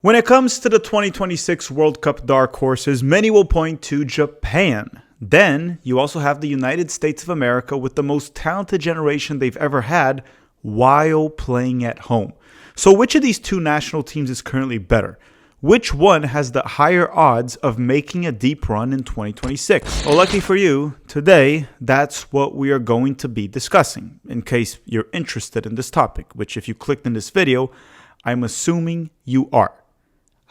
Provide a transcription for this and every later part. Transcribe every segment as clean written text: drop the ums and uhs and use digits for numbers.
When it comes to the 2026 World Cup dark horses, many will point to Japan. Then you also have the United States of America with the most talented generation they've ever had while playing at home. So which of these two national teams is currently better? Which one has the higher odds of making a deep run in 2026? Well, lucky for you, today that's what we are going to be discussing, in case you're interested in this topic, which if you clicked in this video, I'm assuming you are.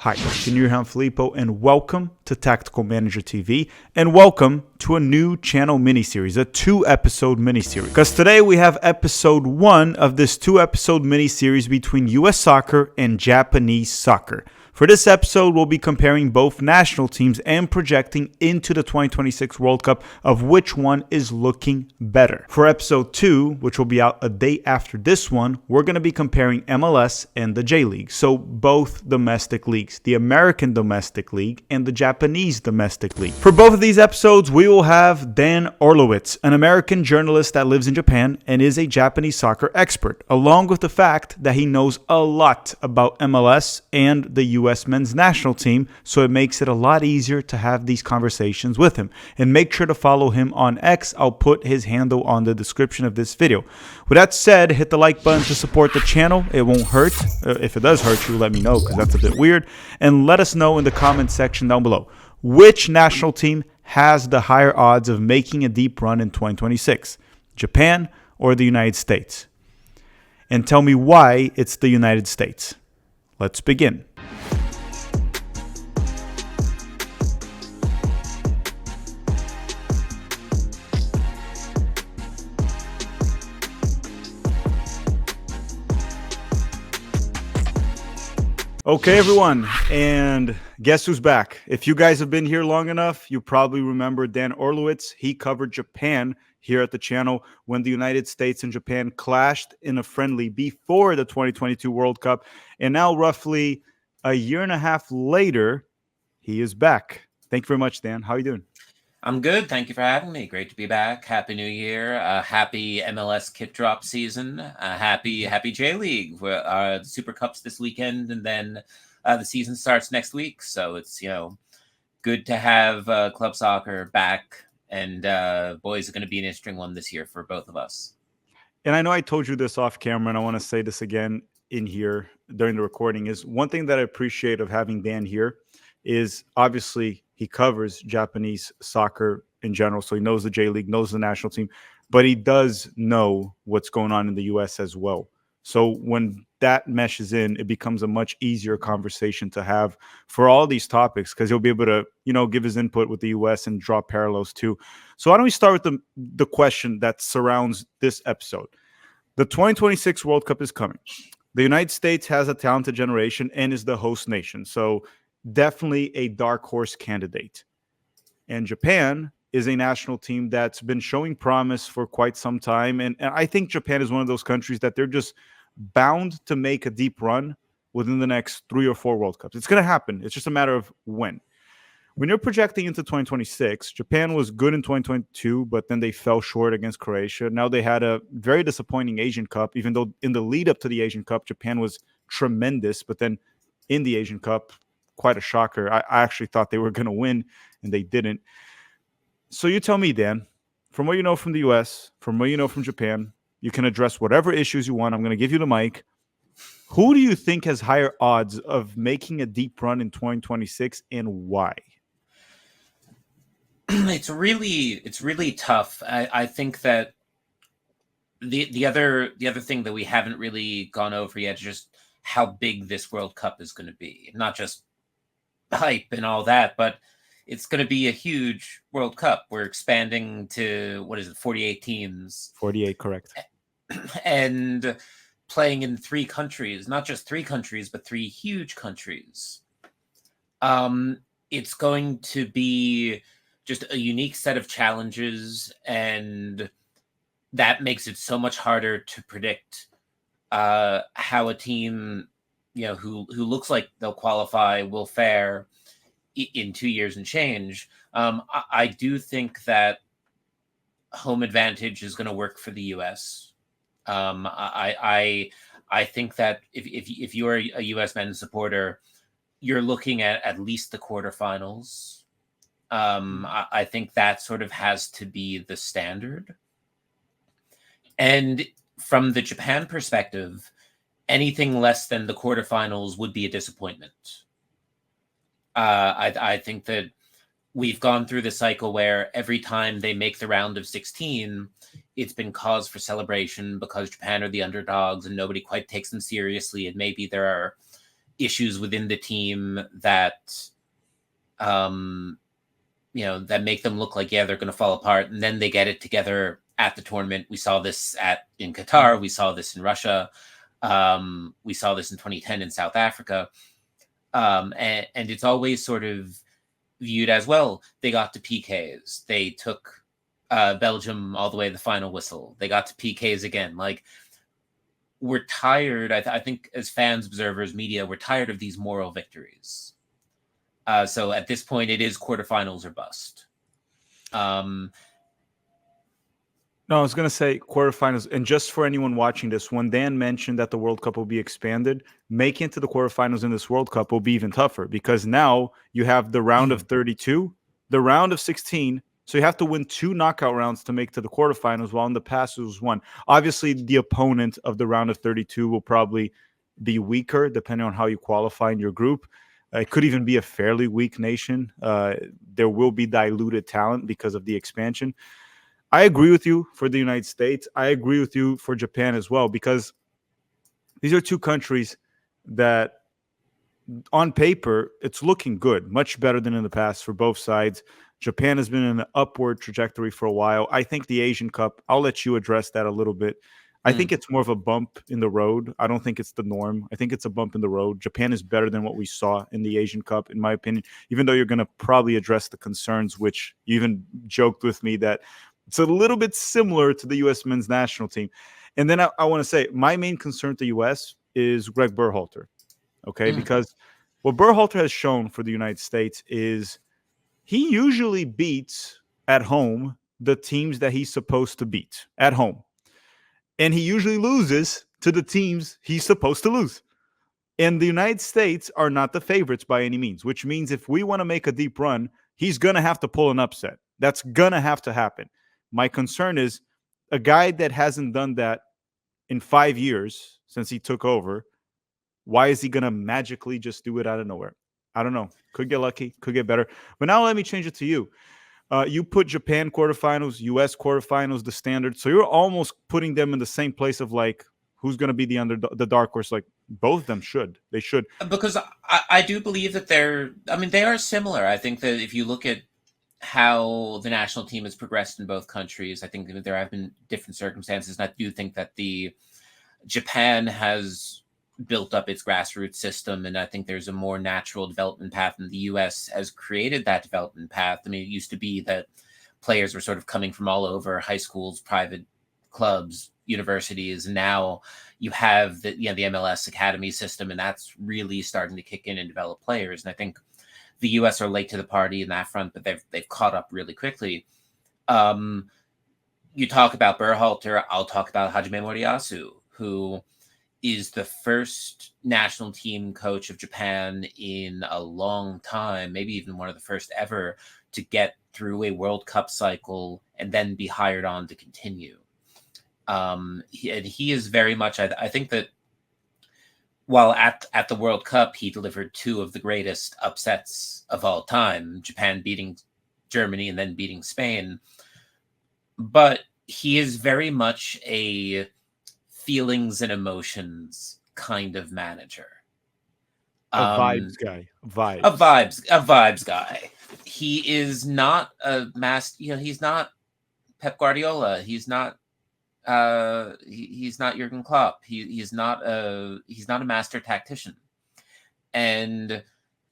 Hi, I'm Filippo, and welcome to Tactical Manager TV, and welcome to a new channel miniseries, a 2-episode miniseries. Because today we have episode 1 of this 2-episode miniseries between US soccer and Japanese soccer. For this episode, we'll be comparing both national teams and projecting into the 2026 World Cup of which one is looking better. For episode 2, which will be out a day after this one, we're going to be comparing MLS and the J-League. So both domestic leagues, the American Domestic League and the Japanese Domestic League. For both of these episodes, we will have Dan Orlowitz, an American journalist that lives in Japan and is a Japanese soccer expert, along with the fact that he knows a lot about MLS and the US men's national team, so it makes it a lot easier to have these conversations with him. And make sure to follow him on X. I'll put his handle on the description of this video. With that said, hit the like button to support the channel. It won't hurt. If it does hurt you, let me know, because that's a bit weird. And let us know in the comment section down below which national team has the higher odds of making a deep run in 2026, Japan or the United States. And tell me why it's the United States. Let's begin. Okay, everyone, and guess who's back? If you guys have been here long enough, you probably remember Dan Orlowitz. He covered Japan here at the channel when the United States and Japan clashed in a friendly before the 2022 World Cup. And now, roughly a year and a half later, he is back. Thank you very much, Dan. How are you doing? I'm good. Thank you for having me. Great to be back. Happy New Year. Happy MLS kit drop season. Happy J League. The Super Cup's this weekend, and then the season starts next week. So it's good to have club soccer back. And boys, are going to be an interesting one this year for both of us. And I know I told you this off camera, and I want to say this again in here during the recording, is one thing that I appreciate of having Dan here is obviously he covers Japanese soccer in general. So he knows the J League, knows the national team, but he does know what's going on in the US as well. So when that meshes in, it becomes a much easier conversation to have for all these topics, because he'll be able to, give his input with the US and draw parallels too. So why don't we start with the question that surrounds this episode? The 2026 World Cup is coming. The United States has a talented generation and is the host nation. So definitely a dark horse candidate. And Japan is a national team that's been showing promise for quite some time. And I think Japan is one of those countries that they're just bound to make a deep run within the next 3 or 4 World Cups. It's going to happen. It's just a matter of when. When you're projecting into 2026, Japan was good in 2022, but then they fell short against Croatia. Now they had a very disappointing Asian Cup, even though in the lead up to the Asian Cup, Japan was tremendous. But then in the Asian Cup, quite a shocker. I actually thought they were going to win, and they didn't. So you tell me, Dan, from what you know from the US, from what you know from Japan, you can address whatever issues you want. I'm going to give you the mic. Who do you think has higher odds of making a deep run in 2026, and why? It's really tough. I think that the other thing that we haven't really gone over yet is just how big this World Cup is going to be. Not just hype and all that, but it's going to be a huge World Cup. We're expanding to 48 teams? 48, correct. And playing in 3 countries, not just 3 countries, but 3 huge countries. It's going to be just a unique set of challenges, and that makes it so much harder to predict how a team, who looks like they'll qualify will fare in 2 years and change. I do think that home advantage is going to work for the U.S. I think that if you're a U.S. men's supporter, you're looking at least the quarterfinals. I think that sort of has to be the standard. And from the Japan perspective, anything less than the quarterfinals would be a disappointment. I think that we've gone through the cycle where every time they make the round of 16, it's been cause for celebration because Japan are the underdogs and nobody quite takes them seriously. And maybe there are issues within the team that, that make them look like, yeah, they're going to fall apart. And then they get it together at the tournament. We saw this in Qatar. We saw this in Russia. We saw this in 2010 in South Africa. And it's always sort of viewed as, well, they got to PKs. They took Belgium all the way to the final whistle. They got to PKs again. Like, we're tired. I think as fans, observers, media, we're tired of these moral victories. So at this point, it is quarterfinals or bust. No, I was going to say quarterfinals. And just for anyone watching this, when Dan mentioned that the World Cup will be expanded, making it to the quarterfinals in this World Cup will be even tougher because now you have the round of 32, the round of 16. So you have to win 2 knockout rounds to make to the quarterfinals, while in the past it was 1. Obviously, the opponent of the round of 32 will probably be weaker depending on how you qualify in your group. It could even be a fairly weak nation. There will be diluted talent because of the expansion. I agree with you for the United States. I agree with you for Japan as well, because these are 2 countries that on paper, it's looking good, much better than in the past for both sides. Japan has been in an upward trajectory for a while. I think the Asian Cup, I'll let you address that a little bit. I think it's more of a bump in the road. I don't think it's the norm. I think it's a bump in the road. Japan is better than what we saw in the Asian Cup, in my opinion, even though you're going to probably address the concerns, which you even joked with me that it's a little bit similar to the U.S. men's national team. And then I want to say my main concern to the U.S. is Greg Berhalter, okay? Because what Berhalter has shown for the United States is he usually beats at home the teams that he's supposed to beat at home. And he usually loses to the teams he's supposed to lose. And the United States are not the favorites by any means, which means if we want to make a deep run, he's going to have to pull an upset. That's going to have to happen. My concern is a guy that hasn't done that in 5 years since he took over. Why is he going to magically just do it out of nowhere? I don't know. Could get lucky, could get better. But now let me change it to you. You put Japan quarterfinals, U.S. quarterfinals, the standard. So you're almost putting them in the same place of like, who's going to be the dark horse? Like both of them should. They should. Because I do believe that they are similar. I think that if you look at how the national team has progressed in both countries, I think that there have been different circumstances. And I do think that Japan has built up its grassroots system, and I think there's a more natural development path, and the U.S. has created that development path. I mean, it used to be that players were sort of coming from all over, high schools, private clubs, universities, and now you have the MLS academy system, and that's really starting to kick in and develop players. And I think the U.S. are late to the party in that front, but they've caught up really quickly. You talk about Berhalter, I'll talk about Hajime Moriyasu, who is the first national team coach of Japan in a long time, maybe even one of the first ever, to get through a World Cup cycle and then be hired on to continue. He is very much, I think that while at the World Cup, he delivered 2 of the greatest upsets of all time, Japan beating Germany and then beating Spain. But he is very much a feelings and emotions kind of manager. A vibes guy. Vibes. A vibes guy. He is not a master, he's not Pep Guardiola. He's not he's not Jurgen Klopp. He's not a master tactician. And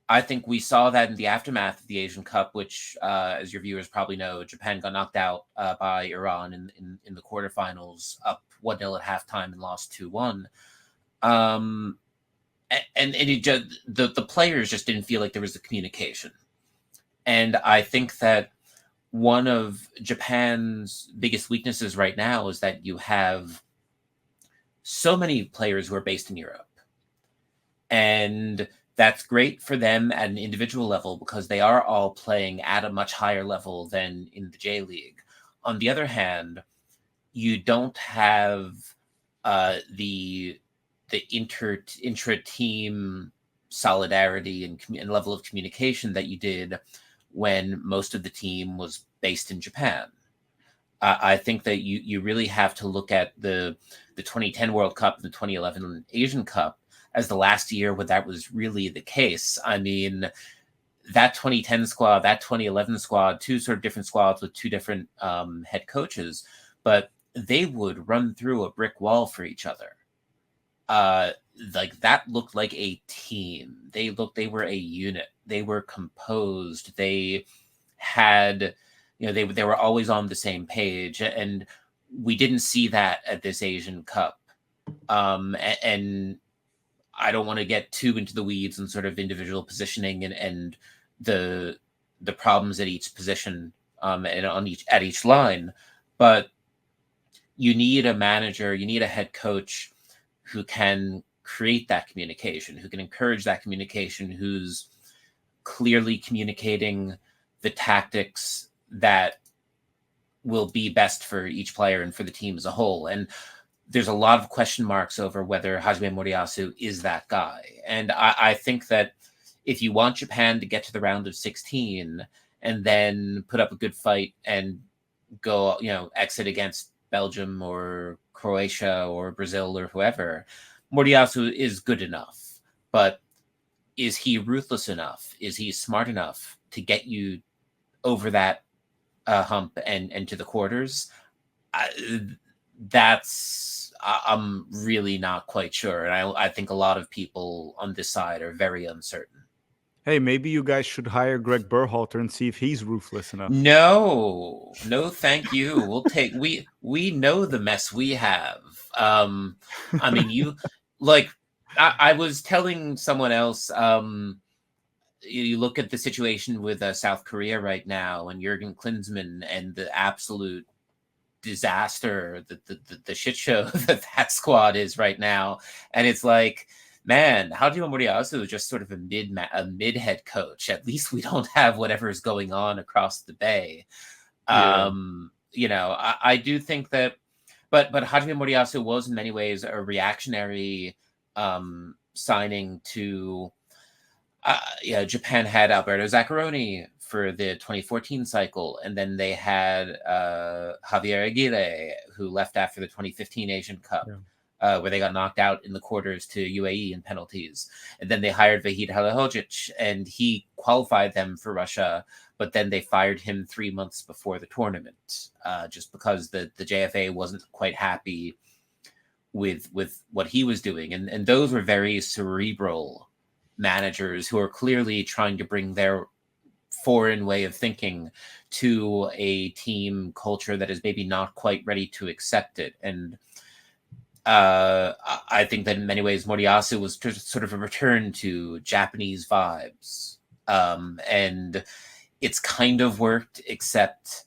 I think we saw that in the aftermath of the Asian Cup, which, as your viewers probably know, Japan got knocked out by Iran in the quarterfinals, up 1-0 at halftime and lost 2-1. And it just, the players just didn't feel like there was a communication. And I think that one of Japan's biggest weaknesses right now is that you have so many players who are based in Europe. And That's great for them at an individual level because they are all playing at a much higher level than in the J League. On the other hand, you don't have the intra team solidarity and level of communication that you did when most of the team was based in Japan. I think that you really have to look at the 2010 World Cup and the 2011 Asian Cup as the last year where that was really the case. I mean, that 2010 squad, that 2011 squad, two sort of different squads with two different head coaches, but they would run through a brick wall for each other. Like that looked like a team. They were a unit. They were composed. They had, they were always on the same page, and we didn't see that at this Asian Cup. And I don't want to get too into the weeds and sort of individual positioning and the problems at each position and at each line, but you need a manager, you need a head coach who can create that communication, who can encourage that communication, who's clearly communicating the tactics that will be best for each player and for the team as a whole. And there's a lot of question marks over whether Hajime Moriyasu is that guy. And I think that if you want Japan to get to the round of 16 and then put up a good fight and go, exit against Belgium or Croatia or Brazil or whoever, Moriyasu is good enough. But is he ruthless enough? Is he smart enough to get you over that hump and to the quarters? I'm really not quite sure. And I think a lot of people on this side are very uncertain. Hey, maybe you guys should hire Greg Berhalter and see if he's ruthless enough. No, thank you. We know the mess we have. I mean, I was telling someone else, you look at the situation with South Korea right now and Jurgen Klinsmann and the absolute disaster, the shit show that squad is right now. And it's like, man, Hajime Moriyasu is just sort of a mid head coach. At least we don't have whatever is going on across the bay. Yeah. I do think that, but Hajime Moriyasu was in many ways a reactionary signing to. Japan had Alberto Zaccaroni for the 2014 cycle, and then they had Javier Aguirre, who left after the 2015 Asian Cup. Yeah. Where they got knocked out in the quarters to UAE in penalties. And then they hired Vahid Halihodzic, and he qualified them for Russia, but then they fired him 3 months before the tournament, just because the JFA wasn't quite happy with what he was doing. And those were very cerebral managers who are clearly trying to bring their foreign way of thinking to a team culture that is maybe not quite ready to accept it. And I think that in many ways, Moriyasu was just sort of a return to Japanese vibes. And it's kind of worked, except,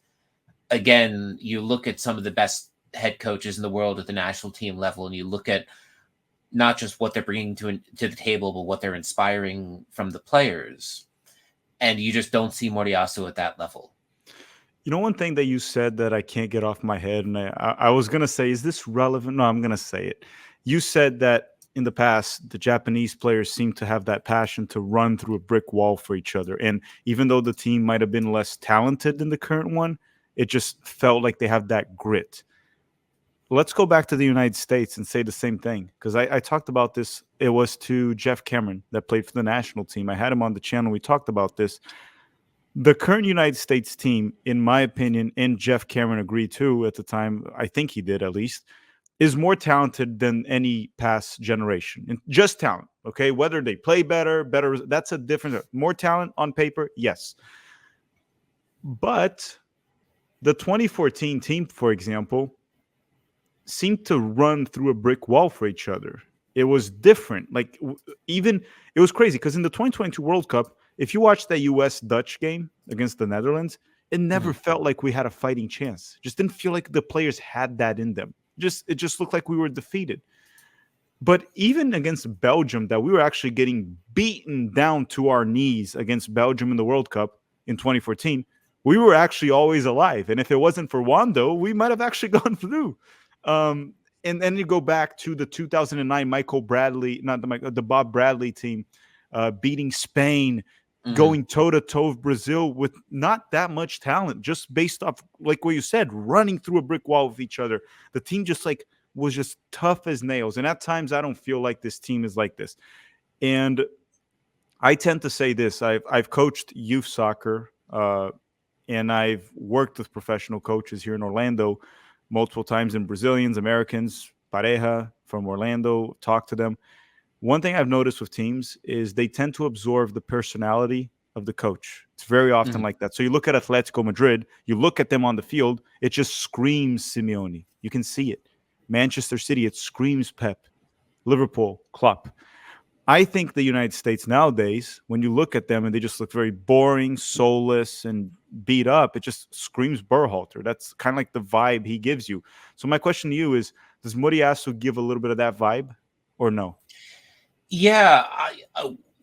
again, you look at some of the best head coaches in the world at the national team level, and you look at not just what they're bringing to the table, but what they're inspiring from the players. And you just don't see Moriyasu at that level. You know, one thing that you said that I can't get off my head, and I was going to say, is this relevant? No, I'm going to say it. You said that in the past, the Japanese players seem to have that passion to run through a brick wall for each other. And even though the team might have been less talented than the current one, it just felt like they have that grit. Let's go back to the United States and say the same thing, because I talked about this. It was to Jeff Cameron that played for the national team. I had him on the channel. We talked about this. The current United States team, in my opinion, and Jeff Cameron agreed too at the time, I think he did at least, is more talented than any past generation. And just talent, okay? Whether they play better, that's a different, more talent on paper, yes. But the 2014 team, for example, seemed to run through a brick wall for each other. It was different. Like, even, it was crazy because in the 2022 World Cup, if you watch that US-Dutch game against the Netherlands, it never felt like we had a fighting chance. Just didn't feel like the players had that in them. It just looked like we were defeated. But even against Belgium, that we were actually getting beaten down to our knees against Belgium in the World Cup in 2014, we were actually always alive. And if it wasn't for Wando, we might have actually gone through. Um, and then you go back to the 2009 Michael Bradley, not the Bob Bradley team, beating Spain, Mm. going toe to toe with Brazil with not that much talent, just based off, like what you said, running through a brick wall with each other. The team just like was just tough as nails. And at times, I don't feel like this team is like this. And I tend to say this: I've coached youth soccer, and I've worked with professional coaches here in Orlando multiple times, and Brazilians, Americans, pareja from Orlando. Talk to them. One thing I've noticed with teams is they tend to absorb the personality of the coach. It's very often Mm. like that. So you look at Atletico Madrid, you look at them on the field, it just screams Simeone. You can see it. Manchester City, it screams Pep. Liverpool, Klopp. I think the United States nowadays, when you look at them and they just look very boring, soulless, and beat up, it just screams Berhalter. That's kind of like the vibe he gives you. So my question to you is, does Moriyasu give a little bit of that vibe or no? Yeah,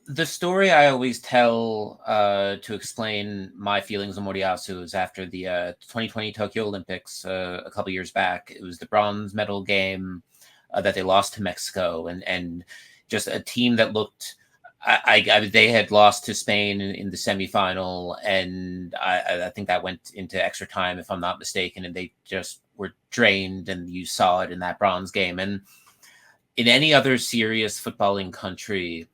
the story I always tell to explain my feelings on Moriyasu is after the 2020 Tokyo Olympics a couple years back. It was the bronze medal game that they lost to Mexico, and just a team that looked. They had lost to Spain in the semifinal, and I think that went into extra time, if I'm not mistaken, and they just were drained, and you saw it in that bronze game. And in any other serious footballing country,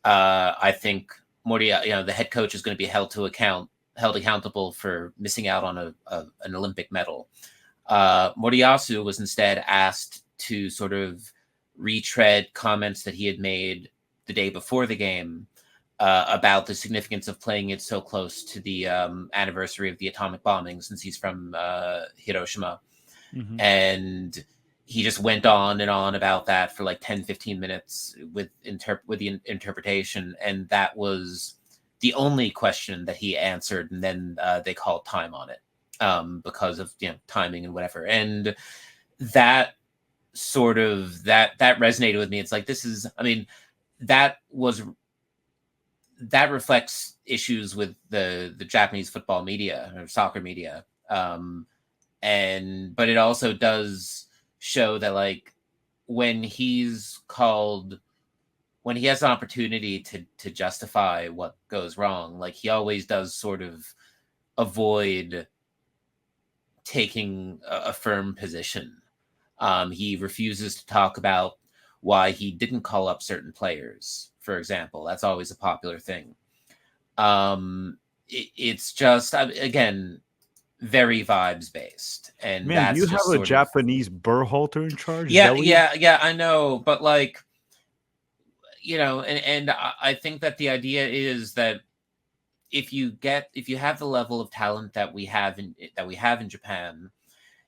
I think Moria, the head coach is going to be held accountable for missing out on an Olympic medal. Moriyasu was instead asked to sort of retread comments that he had made the day before the game about the significance of playing it so close to the anniversary of the atomic bombing, since he's from Hiroshima. Mm-hmm. And he just went on and on about that for like 10-15 minutes with the interpretation, and that was the only question that he answered, and then they called time on it because of timing and whatever. And that sort of that resonated with me. It's like, this is, I mean, that reflects issues with the Japanese football media or soccer media. But it also does show that, like, when he's called, when he has an opportunity to justify what goes wrong, like, he always does sort of avoid taking a firm position. He refuses to talk about why he didn't call up certain players, for example. That's always a popular thing. It's just, again, very vibes based, and Man, do that's you have just a sort of, Japanese Berhalter in charge? Is yeah, that what you? yeah, I know, but like, and I think that the idea is that if you have the level of talent that we have in Japan,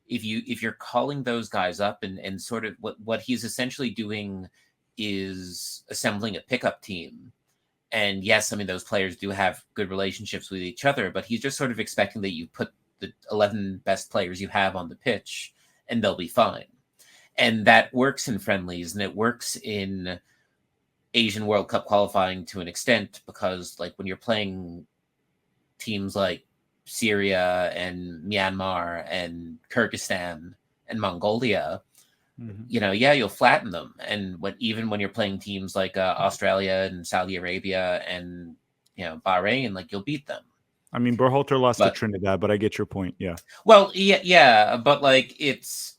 if you're calling those guys up, and sort of what he's essentially doing is assembling a pickup team. And yes, I mean, those players do have good relationships with each other, but he's just sort of expecting that you put the 11 best players you have on the pitch and they'll be fine. And that works in friendlies, and it works in Asian World Cup qualifying to an extent, because like when you're playing teams like Syria and Myanmar and Kyrgyzstan and Mongolia, Mhm. yeah, you'll flatten them. And even when you're playing teams like Australia and Saudi Arabia and Bahrain, like, you'll beat them. I mean, Berhalter lost to But Trinidad, but I get your point. Yeah. well, yeah, but like, it's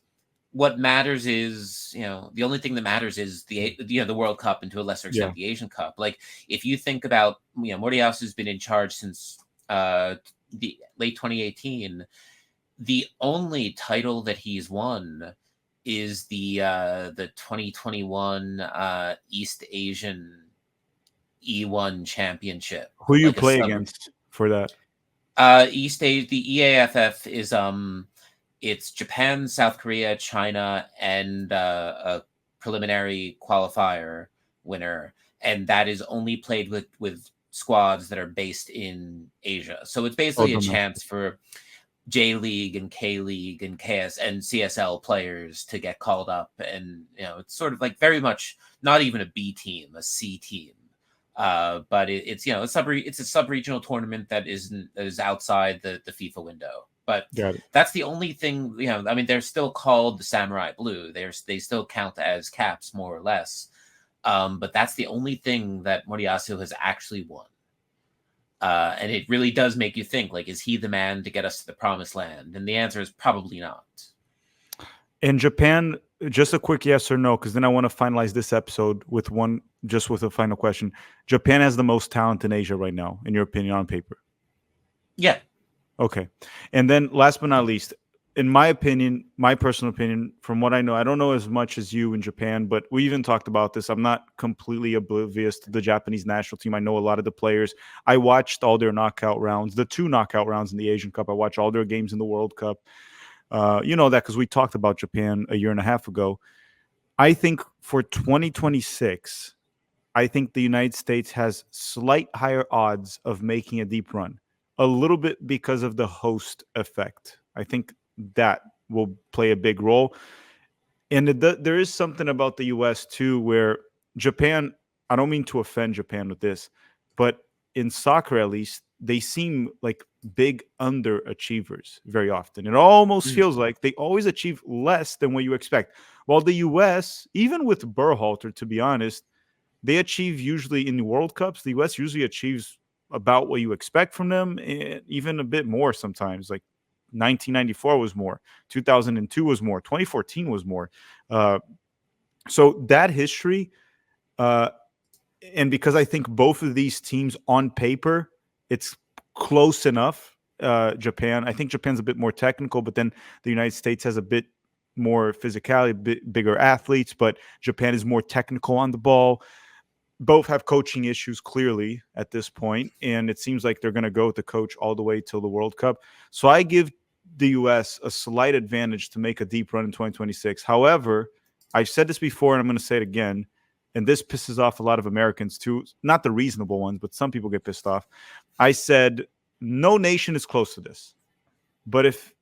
what matters is, the only thing that matters is the World Cup, and to a lesser Yeah. extent the Asian Cup. Like, if you think about, Moriyasu's been in charge since the late 2018. The only title that he's won is the 2021 East Asian E1 Championship, Who you like a play summer. against for that? East Asia, the EAFF is it's Japan, South Korea, China, and a preliminary qualifier winner, and that is only played with squads that are based in Asia. So it's Oh, basically a domestic. chance for J League and K League and KS and CSL players to get called up, and it's sort of like very much not even a B team, a C team. But it's it's a sub-regional tournament that is outside the FIFA window. But Got it. that's the only thing. I mean, they're still called the Samurai Blue. They still count as caps more or less. But that's the only thing that Moriyasu has actually won. And it really does make you think, like, is he the man to get us to the promised land? And the answer is probably not. In Japan, just a quick yes or no, because then I want to finalize this episode with a final question. Japan has the most talent in Asia right now, in your opinion, on paper. Yeah. Okay. And then last but not least, in my opinion, my personal opinion, from what I know, I don't know as much as you in Japan, but we even talked about this. I'm not completely oblivious to the Japanese national team. I know a lot of the players. I watched all their knockout rounds, the 2 knockout rounds in the Asian Cup. I watched all their games in the World Cup. You know that because we talked about Japan a year and a half ago. I think for 2026, I think the United States has slight higher odds of making a deep run, a little bit because of the host effect. I think that will play a big role. And there is something about the US too, where Japan, I don't mean to offend Japan with this, but in soccer at least, they seem like big underachievers very often. It almost feels like they always achieve less than what you expect. While the US, even with Berhalter, to be honest, they achieve usually in the World Cups. The US usually achieves about what you expect from them, even a bit more sometimes. Like 1994 was more, 2002 was more, 2014 was more. Uh, so that history, uh, and because I think both of these teams on paper, it's close enough. Japan, I think Japan's a bit more technical, but then the United States has a bit more physicality, a bit bigger athletes, but Japan is more technical on the ball. Both have coaching issues clearly at this point, and it seems like they're going to go with the coach all the way till the World Cup. So I give the US a slight advantage to make a deep run in 2026. However, I've said this before and I'm going to say it again, and this pisses off a lot of Americans too, not the reasonable ones, but some people get pissed off. I said no nation is close to this. But if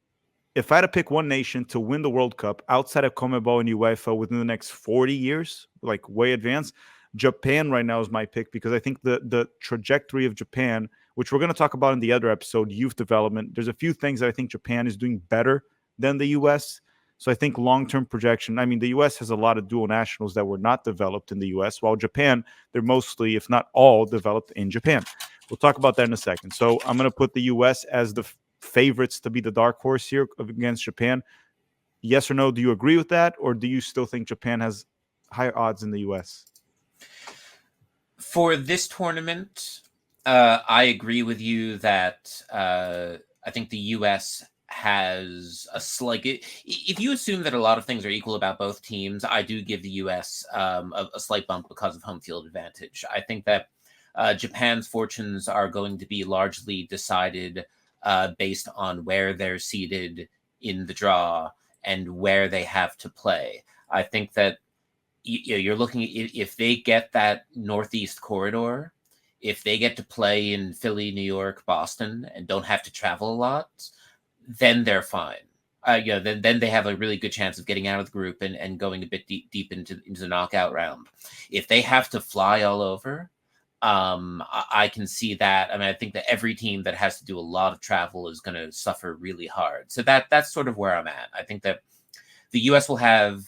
I had to pick one nation to win the World Cup outside of CONMEBOL and UEFA within the next 40 years, like way advanced, Japan right now is my pick because I think the trajectory of Japan, which we're going to talk about in the other episode, youth development, there's a few things that I think Japan is doing better than the US. So I think long-term projection, I mean, the US has a lot of dual nationals that were not developed in the US, while Japan, they're mostly, if not all, developed in Japan. We'll talk about that in a second. So I'm going to put the US as the favorites to be the dark horse here against Japan. Yes or no? Do you agree with that? Or do you still think Japan has higher odds in the US? For this tournament, I agree with you that I think the US has a slight. If you assume that a lot of things are equal about both teams, I do give the US a slight bump because of home field advantage. I think that Japan's fortunes are going to be largely decided based on where they're seated in the draw and where they have to play. I think that you're looking at if they get that Northeast corridor, if they get to play in Philly, New York, Boston, and don't have to travel a lot, then they're fine. Then they have a really good chance of getting out of the group and going a bit deep into the knockout round. If they have to fly all over, I can see that. I mean, I think that every team that has to do a lot of travel is going to suffer really hard. So that's sort of where I'm at. I think that the U.S. will have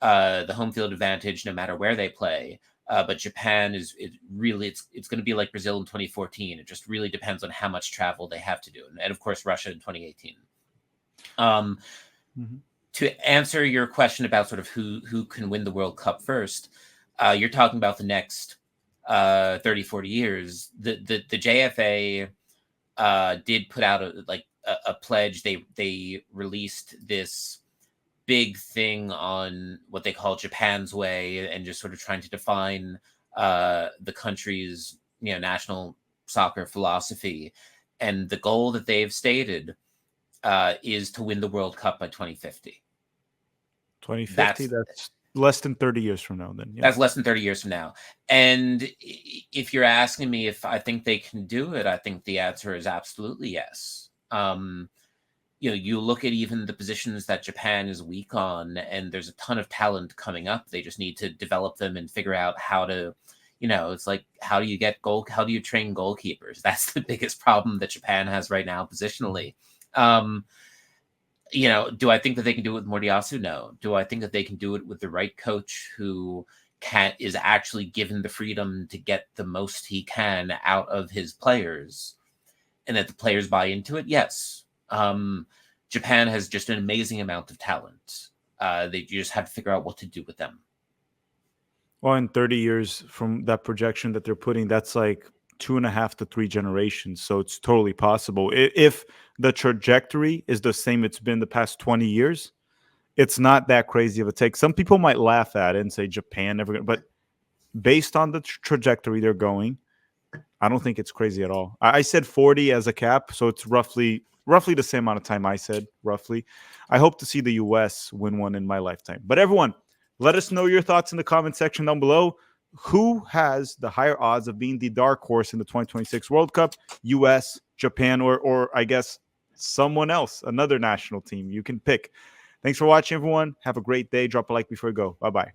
the home field advantage no matter where they play. But Japan it's going to be like Brazil in 2014. It just really depends on how much travel they have to do, and of course Russia in 2018. To answer your question about sort of who can win the World Cup first, you're talking about the next 30, 40 years. The JFA did put out a pledge. They released this big thing on what they call Japan's way and just sort of trying to define the country's national soccer philosophy. And the goal that they've stated is to win the World Cup by 2050. 2050, that's less than 30 years from now then. Yeah. That's less than 30 years from now. And if you're asking me if I think they can do it, I think the answer is absolutely yes. you look at even the positions that Japan is weak on, and there's a ton of talent coming up. They just need to develop them and figure out how to, it's like, how do you train goalkeepers? That's the biggest problem that Japan has right now positionally. Do I think that they can do it with Mordiasu? No. Do I think that they can do it with the right coach who is actually given the freedom to get the most he can out of his players, and that the players buy into it? Yes. Japan has just an amazing amount of talent. They just have to figure out what to do with them. Well, in 30 years from that projection that they're putting, that's like 2.5 to 3 generations. So it's totally possible. If the trajectory is the same it's been the past 20 years, it's not that crazy of a take. Some people might laugh at it and say Japan never, but based on the trajectory they're going, I don't think it's crazy at all. I said 40 as a cap, so it's roughly the same amount of time I said, roughly. I hope to see the US win one in my lifetime. But everyone, let us know your thoughts in the comment section down below. Who has the higher odds of being the dark horse in the 2026 World Cup? US, Japan, or I guess someone else, another national team you can pick. Thanks for watching, everyone. Have a great day. Drop a like before you go. Bye-bye.